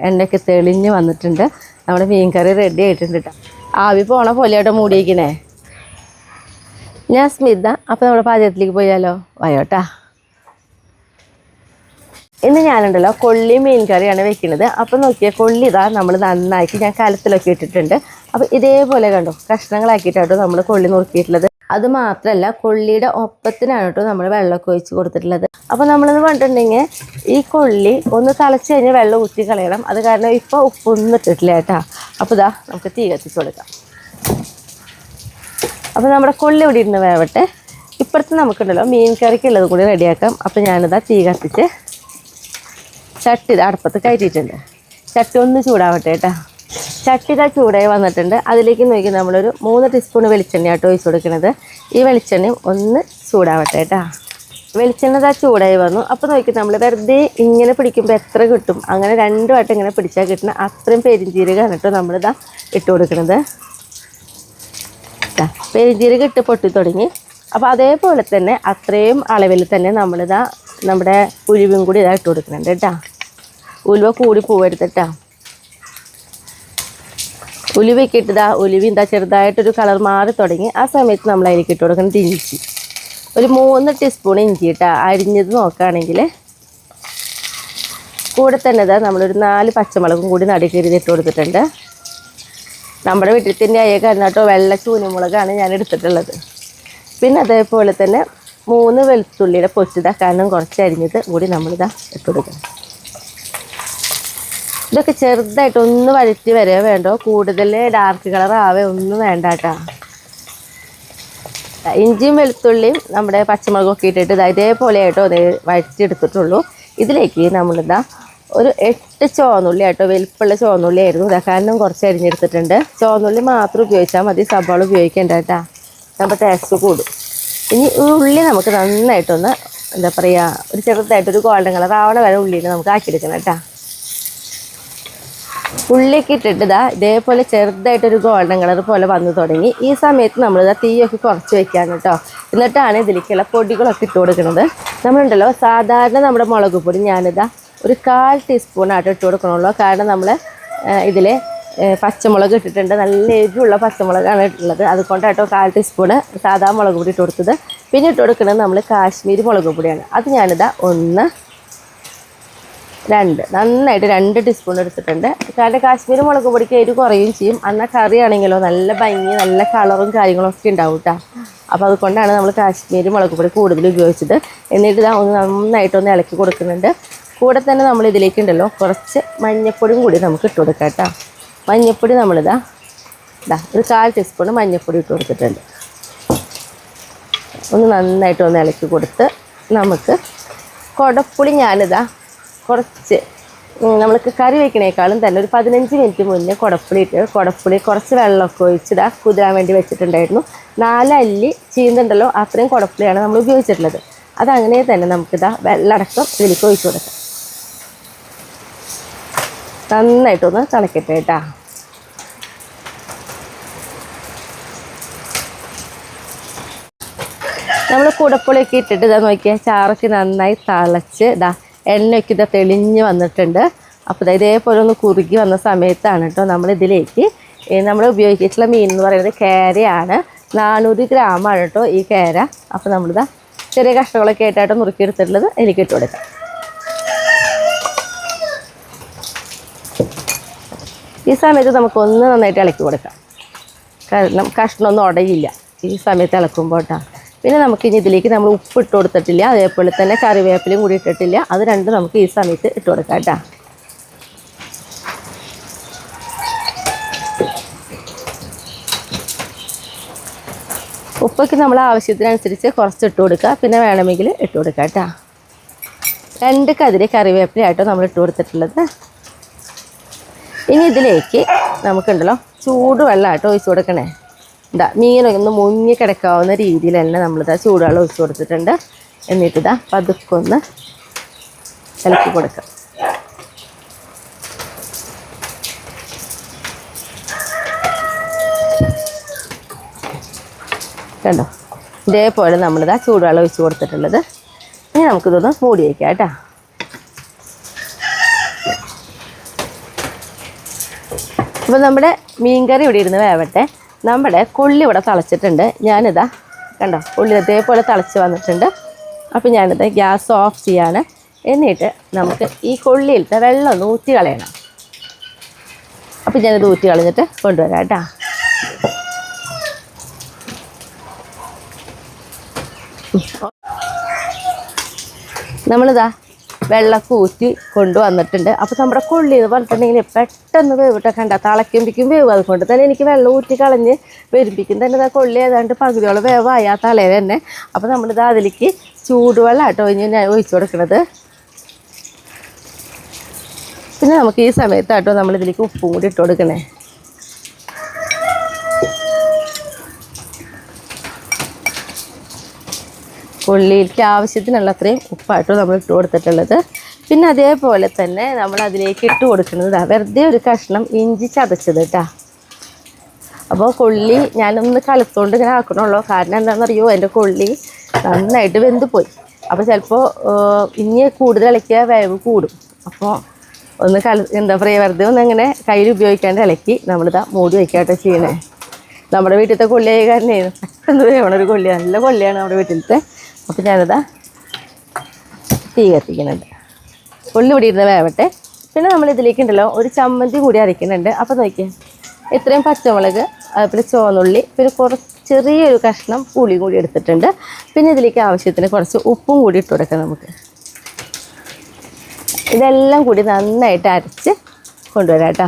എണ്ണയൊക്കെ തെളിഞ്ഞ് വന്നിട്ടുണ്ട്. നമ്മുടെ മീൻ കറി റെഡി ആയിട്ടുണ്ട് കേട്ടോ. ആവി പോണ പോലെയാട്ടോ മൂടിയിരിക്കണേ. ഞാൻ സ്മിത. അപ്പോൾ നമ്മുടെ പാചകത്തിലേക്ക് പോയാലോ? വയോട്ടാ. ഇന്ന് ഞാനുണ്ടല്ലോ കൊള്ളി മീൻ കറിയാണ് വെക്കുന്നത്. അപ്പോൾ നോക്കിയാൽ കൊള്ളി ഇതാ നമ്മൾ നന്നായിട്ട് ഞാൻ കലത്തിലൊക്കെ ഇട്ടിട്ടുണ്ട്. അപ്പോൾ ഇതേപോലെ കണ്ടോ കഷ്ണങ്ങളാക്കിയിട്ടാട്ടോ നമ്മൾ കൊള്ളി നുറുക്കിയിട്ടുള്ളത്. അത് മാത്രമല്ല കൊള്ളിയുടെ ഒപ്പത്തിനാണ് കേട്ടോ നമ്മൾ വെള്ളമൊക്കെ ഒഴിച്ച് കൊടുത്തിട്ടുള്ളത്. അപ്പോൾ നമ്മളെന്ന് പറഞ്ഞിട്ടുണ്ടെങ്കിൽ ഈ കൊള്ളി ഒന്ന് തിളച്ച് കഴിഞ്ഞ് വെള്ളം ഊറ്റി കളയണം. അത് കാരണം ഇപ്പോൾ ഉപ്പൊന്നും ഇട്ടിട്ടില്ല കേട്ടോ. അപ്പോൾ ഇതാ നമുക്ക് തീ കത്തിച്ച് കൊടുക്കാം. അപ്പോൾ നമ്മുടെ കൊള്ളി ഇവിടെ ഇരുന്ന് വേവട്ടെ. ഇപ്പുറത്ത് നമുക്കുണ്ടല്ലോ മീൻ കറിക്കുള്ളത് കൂടി റെഡിയാക്കാം. അപ്പോൾ ഞാനിതാ തീ കത്തിച്ച് ചട്ടി ഇത് അടുപ്പത്ത് കയറ്റിയിട്ടുണ്ട്. ചട്ടി ഒന്ന് ചൂടാവട്ടെ കേട്ടോ. ചട്ടി ഇതാ ചൂടായി വന്നിട്ടുണ്ട്. അതിലേക്ക് നോക്കി നമ്മളൊരു 3 ടീസ്പൂൺ വെളിച്ചെണ്ണയാട്ടോ ഒഴിച്ച് കൊടുക്കുന്നത്. ഈ വെളിച്ചെണ്ണയും ഒന്ന് ചൂടാവട്ടെ കേട്ടോ. വെളിച്ചെണ്ണ ഇതാ ചൂടായി വന്നു. അപ്പോൾ നോക്കി നമ്മൾ വെറുതെ ഇങ്ങനെ പിടിക്കുമ്പോൾ എത്ര കിട്ടും, അങ്ങനെ 2 വട്ടം ഇങ്ങനെ പിടിച്ചാൽ കിട്ടുന്ന അത്രയും പെരിഞ്ചീരകമാണ് കേട്ടോ നമ്മളിതാ ഇട്ട് കൊടുക്കുന്നത്. പെരിഞ്ചീരകം ഇട്ട് പൊട്ടി തുടങ്ങി. അപ്പോൾ അതേപോലെ തന്നെ അത്രയും അളവിൽ തന്നെ നമ്മളിതാ നമ്മുടെ ഉലുവയും കൂടി ഇതാ ഇട്ട് കൊടുക്കുന്നുണ്ട് കേട്ടോ. ഉലുവ കൂടി പോവരുത് കേട്ടോ. ഉലുവയൊക്കെ ഇട്ടതാ ഉലുവ എന്താ ചെറുതായിട്ടൊരു കളർ മാറി തുടങ്ങി. ആ സമയത്ത് നമ്മൾ അതിലേക്ക് ഇട്ട് കൊടുക്കുന്നത് ഇഞ്ചി. ഒരു 3 ടീസ്പൂൺ ഇഞ്ചി കേട്ടോ അരിഞ്ഞത് നോക്കുകയാണെങ്കിൽ. കൂടെ തന്നെ ഇതാ നമ്മളൊരു 4 പച്ചമുളകും കൂടി നടുക്കരുത് ഇട്ട് കൊടുത്തിട്ടുണ്ട്. നമ്മുടെ വീട്ടിൽ തന്നെ ആയ കാരണം കേട്ടോ വെള്ള ചൂനമുളകാണ് ഞാൻ എടുത്തിട്ടുള്ളത്. പിന്നെ അതേപോലെ തന്നെ 3 വെളുത്തുള്ളിയുടെ പൊച്ചിതാ കാരണം കുറച്ച് അരിഞ്ഞത് കൂടി നമ്മളിതാ ഇട്ട് കൊടുക്കണം. ഇതൊക്കെ ചെറുതായിട്ട് ഒന്ന് വഴറ്റി വരെ വേണ്ടോ, കൂടുതൽ ഡാർക്ക് കളർ ആവേ ഒന്നും വേണ്ട കേട്ടോ. ഇഞ്ചിയും വെളുത്തുള്ളിയും നമ്മുടെ പച്ചമുളകും ഒക്കെ ഇട്ടിട്ട് ഇതേപോലെ ആയിട്ടോ വഴറ്റിയെടുത്തിട്ടുള്ളൂ. ഇതിലേക്ക് നമ്മളിതാ ഒരു 8 ചുവന്നുള്ളി ആട്ടോ, വലിപ്പുള്ള ചുവന്നുള്ളി ആയിരുന്നു. ഇതാ കാരണം കുറച്ച് അരിഞ്ഞെടുത്തിട്ടുണ്ട്. ചുവന്നുള്ളി മാത്രം ഉപയോഗിച്ചാൽ മതി, സവാള ഉപയോഗിക്കേണ്ട കേട്ടോ. നമ്മുടെ ടേസ്റ്റ് കൂടും. ഇനി ഉള്ളി നമുക്ക് നന്നായിട്ടൊന്ന് എന്താ പറയുക ഒരു ചെറുതായിട്ടൊരു ഗോൾഡൻ കളർ ആവണ വരെ ഉള്ളിയിൽ നമുക്ക് ആക്കിയെടുക്കണം കേട്ടോ. ഉള്ളിയൊക്കെ ഇട്ടിട്ട് ഇതേപോലെ ചെറുതായിട്ടൊരു ഗോൾഡൻ കളർ പോലെ വന്നു തുടങ്ങി. ഈ സമയത്ത് നമ്മളിതാ തീയൊക്കെ കുറച്ച് വെക്കാണ് കേട്ടോ. എന്നിട്ടാണ് ഇതിലേക്കുള്ള പൊടികളൊക്കെ ഇട്ട് കൊടുക്കുന്നത്. നമ്മളുണ്ടല്ലോ സാധാരണ നമ്മുടെ മുളക് പൊടി ഞാനിതാ ഒരു 1/4 ടീസ്പൂണായിട്ട് ഇട്ട് കൊടുക്കണുള്ളൂ. കാരണം നമ്മൾ ഇതിൽ പച്ചമുളക് ഇട്ടിട്ടുണ്ട്, നല്ല എരിവുള്ള പച്ചമുളകാണ് ഇട്ടുള്ളത്. അതുകൊണ്ടാട്ടോ 1/4 ടീസ്പൂണ് സാധാ മുളക് പൊടി ഇട്ട് കൊടുത്തത്. പിന്നെ ഇട്ട് കൊടുക്കുന്നത് നമ്മൾ കാശ്മീരി മുളക് പൊടിയാണ്. അത് ഞാനിതാ 1, 2 നന്നായിട്ട് 2 ടീസ്പൂൺ എടുത്തിട്ടുണ്ട്. കാരണം കാശ്മീരി മുളക് പൊടിക്ക് എരിവ് കുറയും ചെയ്യും. എന്നാൽ കറിയാണെങ്കിലോ നല്ല ഭംഗി നല്ല കളറും കാര്യങ്ങളൊക്കെ ഉണ്ടാവും കേട്ടോ. അപ്പോൾ അതുകൊണ്ടാണ് നമ്മൾ കാശ്മീരി മുളക് പൊടി കൂടുതൽ ഉപയോഗിച്ചത്. എന്നിട്ട് ഇതാ ഒന്ന് നന്നായിട്ടൊന്ന് ഇളക്കി കൊടുക്കുന്നുണ്ട്. കൂടെ തന്നെ നമ്മൾ ഇതിലേക്ക് ഉണ്ടല്ലോ കുറച്ച് മഞ്ഞൾപ്പൊടിയും കൂടി നമുക്ക് ഇട്ട് കൊടുക്കാം കേട്ടോ. മഞ്ഞൾപ്പൊടി നമ്മളിതാ ഒരു 1/4 ടീസ്പൂൺ മഞ്ഞൾപ്പൊടി ഇട്ട് കൊടുത്തിട്ടുണ്ട്. ഒന്ന് നന്നായിട്ടൊന്ന് ഇളക്കി കൊടുത്ത് നമുക്ക് കുടപ്പുളി ഞാനിതാ കുറച്ച് നമ്മൾക്ക് കറി വയ്ക്കണേക്കാളും തന്നെ ഒരു 15 മിനിറ്റ് മുന്നേ കുടപ്പുളി കുറച്ച് വെള്ളമൊക്കെ ഒഴിച്ചിടാ കുതിരാൻ വേണ്ടി വെച്ചിട്ടുണ്ടായിരുന്നു. 4 അല്ലി ചീന്തുണ്ടല്ലോ അത്രയും കുടപ്പുളിയാണ് നമ്മൾ ഉപയോഗിച്ചിട്ടുള്ളത്. അതങ്ങനെ തന്നെ നമുക്കിതാ വെള്ളടക്കം ഇതിലേക്ക് ഒഴിച്ച് കൊടുക്കാം. നന്നായിട്ടൊന്ന് തിളക്കട്ടെ കേട്ടോ. നമ്മൾ കുടപ്പുളിയൊക്കെ ഇട്ടിട്ട് ഇതാ നോക്കിയാൽ ചാറൊക്കെ നന്നായി തിളച്ച് എണ്ണയൊക്കെ തെളിഞ്ഞ് വന്നിട്ടുണ്ട്. അപ്പോൾ ഇതേപോലെ ഒന്ന് കുറുകി വന്ന സമയത്താണ് കേട്ടോ നമ്മളിതിലേക്ക് നമ്മൾ ഉപയോഗിച്ചിട്ടുള്ള മീൻ എന്ന് പറയുന്നത് കേരയാണ്. 400 ഗ്രാമാണ് കേട്ടോ ഈ കേര. അപ്പോൾ നമ്മളിതാ ചെറിയ കഷ്ണങ്ങളൊക്കെ ആയിട്ടായിട്ട് നുറുക്കിയെടുത്തിട്ടുള്ളത് എനിക്ക് ഇട്ട് കൊടുക്കാം. ഈ സമയത്ത് നമുക്കൊന്ന് നന്നായിട്ട് ഇളക്കി കൊടുക്കാം. കാരണം കഷ്ണമൊന്നും ഉടയില്ല ഈ സമയത്ത് ഇളക്കുമ്പോൾ കേട്ടോ. പിന്നെ നമുക്കിനി ഇതിലേക്ക് നമ്മൾ ഉപ്പ് ഇട്ട് കൊടുത്തിട്ടില്ല, അതേപോലെ തന്നെ കറിവേപ്പിലയും കൂടി ഇട്ടിട്ടില്ല. അത് രണ്ടും നമുക്ക് ഈ സമയത്ത് ഇട്ട് കൊടുക്കാം കേട്ടോ. ഉപ്പൊക്കെ നമ്മൾ ആവശ്യത്തിനനുസരിച്ച് കുറച്ച് ഇട്ട് കൊടുക്കുക. പിന്നെ വേണമെങ്കിൽ ഇട്ട് കൊടുക്കുക കേട്ടോ. 2 കതിര് കറിവേപ്പിലയായിട്ടോ നമ്മൾ ഇട്ട് കൊടുത്തിട്ടുള്ളത്. ഇനി ഇതിലേക്ക് നമുക്കുണ്ടല്ലോ ചൂടുവെള്ളമായിട്ടോ ഒഴിച്ച് കൊടുക്കണേ. മീനൊന്ന് മുങ്ങി കിടക്കാവുന്ന രീതിയിൽ തന്നെ നമ്മളിതാ ചൂടുവെള്ളം ഒഴിച്ച് കൊടുത്തിട്ടുണ്ട്. എന്നിട്ടിതാ പതുക്കെ ഒന്ന് ഇളക്കി കൊടുക്കാം. കണ്ടോ ഇതേപോലെ നമ്മളിതാ ചൂടുവെള്ളം ഒഴിച്ച് കൊടുത്തിട്ടുള്ളത്. ഇനി നമുക്കിതൊന്ന് മൂടി വയ്ക്കാം കേട്ടോ. അപ്പോൾ നമ്മുടെ മീൻകറി ഇവിടെ ഇരുന്ന് വേവട്ടെ. നമ്മുടെ കൊള്ളി ഇവിടെ തിളച്ചിട്ടുണ്ട്. ഞാനിതാ കണ്ടോ, കൊള്ളി അതേപോലെ തിളച്ച് വന്നിട്ടുണ്ട്. അപ്പോൾ ഞാനിത് ഗ്യാസ് ഓഫ് ചെയ്യാണ്. എന്നിട്ട് നമുക്ക് ഈ കൊള്ളിയിലത്തെ വെള്ളം ഒന്ന് ഊറ്റി കളയണം. അപ്പോൾ ഞാനിത് ഊറ്റി കളഞ്ഞിട്ട് കൊണ്ടുവരാം കേട്ടോ. നമ്മളിതാ വെള്ളമൊക്കെ ഊറ്റി കൊണ്ടുവന്നിട്ടുണ്ട്. അപ്പോൾ നമ്മുടെ കൊള്ളി എന്ന് പറഞ്ഞിട്ടുണ്ടെങ്കിൽ പെട്ടെന്ന് വേവിട്ടൊക്കെ കണ്ട തിളയ്ക്കുമ്പോഴേക്കും വേവ്. അതുകൊണ്ട് തന്നെ എനിക്ക് വെള്ളം ഊറ്റി കളഞ്ഞ് വരുമ്പിക്കും തന്നെ ഇതാ കൊള്ളി ഏതാണ്ട് പകുതിയോളം വേവായ തലേന്ന് തന്നെ. അപ്പോൾ നമ്മളിത് അതിലേക്ക് ചൂടുവെള്ളം കേട്ടോ ഞാൻ ഒഴിച്ചു കൊടുക്കുന്നത്. പിന്നെ നമുക്ക് ഈ സമയത്താട്ടോ നമ്മളിതിലേക്ക് ഉപ്പും കൂടി ഇട്ട് കൊടുക്കണേ. കൊള്ളിയിലേക്ക് ആവശ്യത്തിനുള്ള അത്രയും ഉപ്പായിട്ടോ നമ്മൾ ഇട്ട് കൊടുത്തിട്ടുള്ളത്. പിന്നെ അതേപോലെ തന്നെ നമ്മൾ അതിലേക്ക് ഇട്ട് കൊടുക്കുന്നത് വെറുതെ ഒരു കഷ്ണം ഇഞ്ചി ചതച്ചത് കേട്ടോ. അപ്പോൾ കൊള്ളി ഞാനൊന്ന് കലത്തോണ്ട് ഇങ്ങനെ ആക്കണുള്ളൂ. കാരണം എന്താണെന്നറിയോ, എൻ്റെ കൊള്ളി നന്നായിട്ട് വെന്ത് പോയി. അപ്പോൾ ചിലപ്പോൾ ഇനി കൂടുതൽ ഇളക്കിയാൽ വേവ് കൂടും. അപ്പോൾ ഒന്ന് എന്താ പറയുക, വെറുതെ ഒന്ന് അങ്ങനെ കയ്യിൽ ഉപയോഗിക്കാണ്ട് ഇളക്കി നമ്മളിതാ മൂടി വയ്ക്കാട്ടോ ചെയ്യണേ. നമ്മുടെ വീട്ടിലത്തെ കൊള്ളിയായ കാരണേ പെട്ടെന്ന് വേണൊരു കൊള്ളി, നല്ല കൊള്ളിയാണ് നമ്മുടെ വീട്ടിലത്തെ. അപ്പോൾ ഞാനിതാ തീ കത്തിക്കുന്നുണ്ട്. കൊള്ളി ഇവിടെ ഇരുന്ന് വേവട്ടെ. പിന്നെ നമ്മൾ ഇതിലേക്ക് ഉണ്ടല്ലോ ഒരു ചമ്മന്തി കൂടി അരയ്ക്കുന്നുണ്ട്. അപ്പോൾ നോക്കിയാൽ ഇത്രയും പച്ചമുളക്, അതുപോലെ ചുവന്നുള്ളി, പിന്നെ ചെറിയൊരു കഷ്ണം പുളി കൂടി എടുത്തിട്ടുണ്ട്. പിന്നെ ഇതിലേക്ക് ആവശ്യത്തിന് കുറച്ച് ഉപ്പും കൂടി ഇട്ട് കൊടുക്കാം നമുക്ക്. ഇതെല്ലാം കൂടി നന്നായിട്ട് അരച്ച് കൊണ്ടുവരാം കേട്ടോ.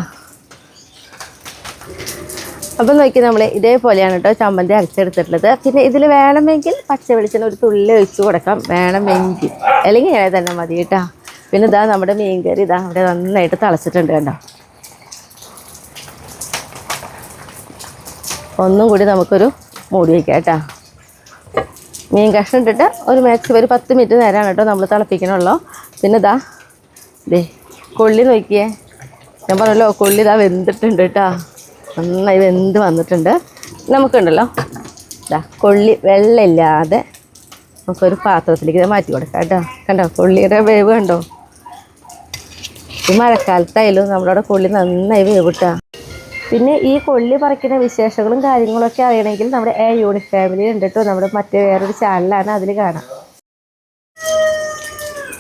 അപ്പം നോക്കി നമ്മൾ ഇതേപോലെയാണ് കേട്ടോ ചമ്മന്തി അരച്ചെടുത്തിട്ടുള്ളത്. പിന്നെ ഇതിൽ വേണമെങ്കിൽ പച്ച വെളിച്ചെണ്ണ ഒരു തുള്ളി ഒഴിച്ച് കൊടുക്കാം, വേണമെങ്കിൽ. അല്ലെങ്കിൽ ഇങ്ങനെ തന്നെ മതി കേട്ടോ. പിന്നെ ഇതാ നമ്മുടെ മീൻകറി ഇതാ അവിടെ നന്നായിട്ട് തിളച്ചിട്ടുണ്ട് കണ്ടോ. ഒന്നും കൂടി നമുക്കൊരു മൂടി വയ്ക്കാം കേട്ടോ. മീൻ കഷ്ണം ഇട്ടിട്ട് ഒരു മാക്സിമം ഒരു 10 മിനിറ്റ് നേരമാണ് കേട്ടോ നമ്മൾ തിളപ്പിക്കണുള്ളൂ. പിന്നെ ഇതാ കൊള്ളി നോക്കിയേ, ഞാൻ പറഞ്ഞല്ലോ കൊള്ളി ഇതാ വെന്തിട്ടുണ്ട് കേട്ടോ. നന്നായി വെന്ത് വന്നിട്ടുണ്ട്. നമുക്കുണ്ടല്ലോ ഇതാ കൊള്ളി വെള്ളമില്ലാതെ നമുക്കൊരു പാത്രത്തിലേക്ക് മാറ്റി കൊടുക്കാം കേട്ടോ. കണ്ടോ കൊള്ളിയുടെ വേവ് കണ്ടോ. ഈ മഴക്കാലത്തായാലും നമ്മളവിടെ കൊള്ളി നന്നായി വേവിട്ടാ. പിന്നെ ഈ കൊള്ളി പറിക്കുന്ന വിശേഷങ്ങളും കാര്യങ്ങളൊക്കെ അറിയണമെങ്കിൽ നമ്മുടെ യൂണിക് ഫാമിലി ഉണ്ട് കേട്ടോ. നമ്മുടെ മറ്റേ വേറൊരു ചാനലാണ്, അതിൽ കാണാം.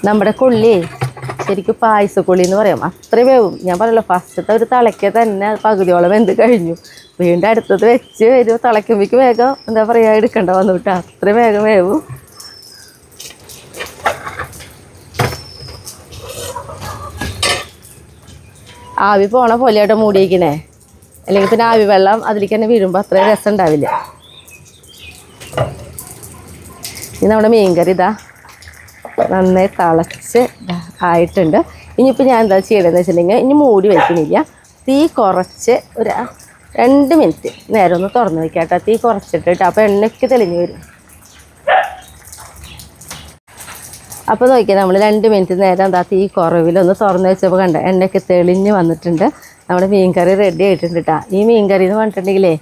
നമ്മുടെ കൊള്ളി ശരിക്കും പായസക്കൊള്ളി എന്ന് പറയാം, അത്രയും വേവും. ഞാൻ പറയല്ലോ ഫസ്റ്റത്തെ ഒരു തിളയ്ക്ക തന്നെ പകുതിയോളം വെന്ത് കഴിഞ്ഞു. വീണ്ടും അടുത്തത് വെച്ച് വരും തിളയ്ക്കുമ്പോഴേക്ക് വേഗം എന്താ പറയുക എടുക്കണ്ട വന്നു വിട്ടാ, അത്രയും വേഗം വേവും. ആവി പോണ പോലെയാട്ടോ മൂടിയിരിക്കണേ. അല്ലെങ്കിൽ പിന്നെ ആവി വെള്ളം അതിലേക്ക് തന്നെ വീഴുമ്പോൾ അത്രയും രസം ഉണ്ടാവില്ല. ഇനി നമ്മുടെ മീൻകറി ഇതാ നന്നായി തിളച്ച് ആയിട്ടുണ്ട്. ഇനിയിപ്പോൾ ഞാൻ എന്താ ചെയ്യണമെന്ന് വെച്ചിട്ടുണ്ടെങ്കിൽ ഇനി മൂടി വയ്ക്കണില്ല, തീ കുറച്ച് ഒരു 2 മിനിറ്റ് നേരം ഒന്ന് തുറന്ന് വയ്ക്കാം കേട്ടോ. തീ കുറച്ചിട്ടിട്ട് അപ്പോൾ എണ്ണയ്ക്ക് തെളിഞ്ഞ് വരും. അപ്പോൾ നോക്കിയാൽ നമ്മൾ 2 മിനിറ്റ് നേരം എന്താ തീ കുറവിലൊന്ന് തുറന്ന് വെച്ചപ്പോൾ കണ്ട എണ്ണയ്ക്ക് തെളിഞ്ഞ് വന്നിട്ടുണ്ട്. നമ്മുടെ മീൻകറി റെഡി ആയിട്ടുണ്ട് കേട്ടോ. ഈ മീൻകറി എന്ന് പറഞ്ഞിട്ടുണ്ടെങ്കിലേ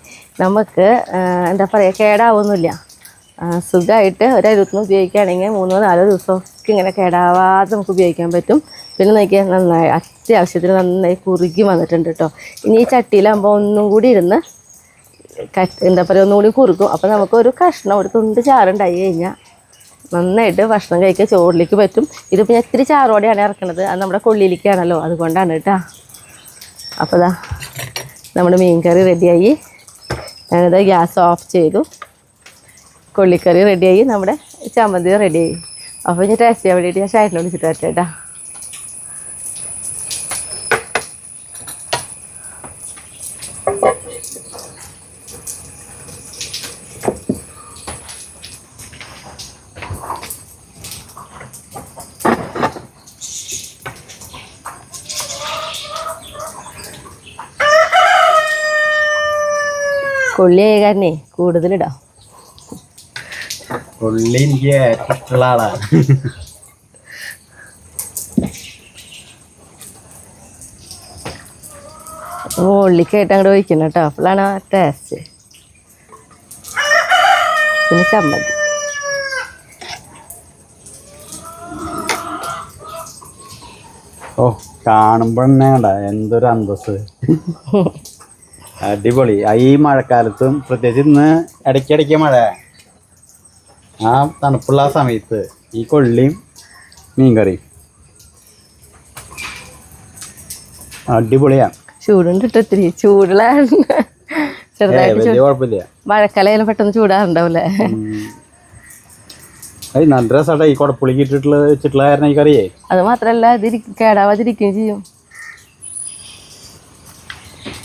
നമുക്ക് എന്താ പറയുക കേടാവൊന്നുമില്ല. സുഖമായിട്ട് ഒരു അരുത്തിന് ഉപയോഗിക്കുകയാണെങ്കിൽ 3-4 ദിവസമൊക്കെ ഇങ്ങനെ കേടാവാതെ നമുക്ക് ഉപയോഗിക്കാൻ പറ്റും. പിന്നെ നോക്കിയാൽ നന്നായി അത്യാവശ്യത്തിന് നന്നായി കുറുകി വന്നിട്ടുണ്ട് കേട്ടോ. ഇനി ഈ ചട്ടിയിലാകുമ്പോൾ ഒന്നും കൂടി ഇരുന്ന് എന്താ പറയുക ഒന്നുകൂടി കുറുക്കും. അപ്പോൾ നമുക്കൊരു കഷ്ണം ഒരു തുണ്ട് ചാറുണ്ടായി കഴിഞ്ഞാൽ നന്നായിട്ട് ഭക്ഷണം കഴിക്കാൻ ചോറിലേക്ക് പറ്റും. ഇതിപ്പോൾ ഞാൻ ഇത്തിരി ചാറോടെയാണ് ഇറക്കുന്നത്, അത് നമ്മുടെ കൊള്ളിയിലേക്കാണല്ലോ, അതുകൊണ്ടാണ് കേട്ടോ. അപ്പോൾ ഇതാ നമ്മുടെ മീൻകറി റെഡിയായി. ഞാനിത് ഗ്യാസ് ഓഫ് ചെയ്തു. കൊള്ളിക്കറി റെഡിയായി, നമ്മുടെ ചമ്മന്തി റെഡിയായി. അപ്പോൾ ഇനി ടേസ്റ്റ് ചെയ്യാൻ വേണ്ടിയിട്ട് ഞാൻ ഷായിട്ടിനെ വിളിച്ചിട്ട് വരട്ടെ കേട്ടോ. കൊള്ളിയായ കാരണേ കൂടുതലിടാം. കൊള്ളി എനിക്ക് ഇഷ്ടമുള്ള ആളാണ്. ഉള്ളിക്കായിട്ട് അങ്ങോട്ട് ഒഴിക്കണം കേട്ടോ, അപ്പോഴാണ് ടേസ്റ്റ്. പിന്നെ ചമ്മന്തി. ഓ കാണുമ്പോൾ തന്നെ കണ്ട എന്തൊരു അന്തസ്. അടിപൊളി. ഈ മഴക്കാലത്തും പ്രത്യേകിച്ച് ഇന്ന് ഇടയ്ക്കിടയ്ക്ക് മഴ, ആ തണുപ്പുള്ള ആ സമയത്ത് ഈ കൊള്ളിയും മീൻകറിയും അടിപൊളിയാ. ചൂടുണ്ട് കേട്ടോ, ഇത്തിരി ചൂടുള്ള ചെറുതായിട്ട് വലിയ കുഴപ്പമില്ല. മഴക്കാലം പെട്ടെന്ന് ചൂടാറുണ്ടാവൂലേ. നല്ല രസമാട്ടാ ഈ കുടപ്പുളിക്ക് വെച്ചിട്ടുള്ള കാരണം ഈ കറിയേ. അത് മാത്രല്ല ഇത് കേടാവാതിരിക്കുകയും ചെയ്യും.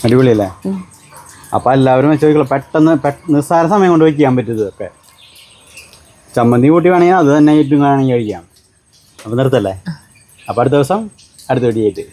അടിപൊളിയല്ലേ? അപ്പം എല്ലാവരും വെച്ച് നോക്കില്ല, പെട്ടെന്ന് നിസ്സാര സമയം കൊണ്ട് വയ്ക്കാൻ പറ്റും ഇതൊക്കെ. ചമ്മന്തി കൂട്ടി വേണമെങ്കിൽ അത് തന്നെ ഏറ്റവും വേണമെങ്കിൽ കഴിക്കാം. അപ്പം നിർത്തല്ലേ? അപ്പം അടുത്ത ദിവസം അടുത്ത വെടിയായിട്ട്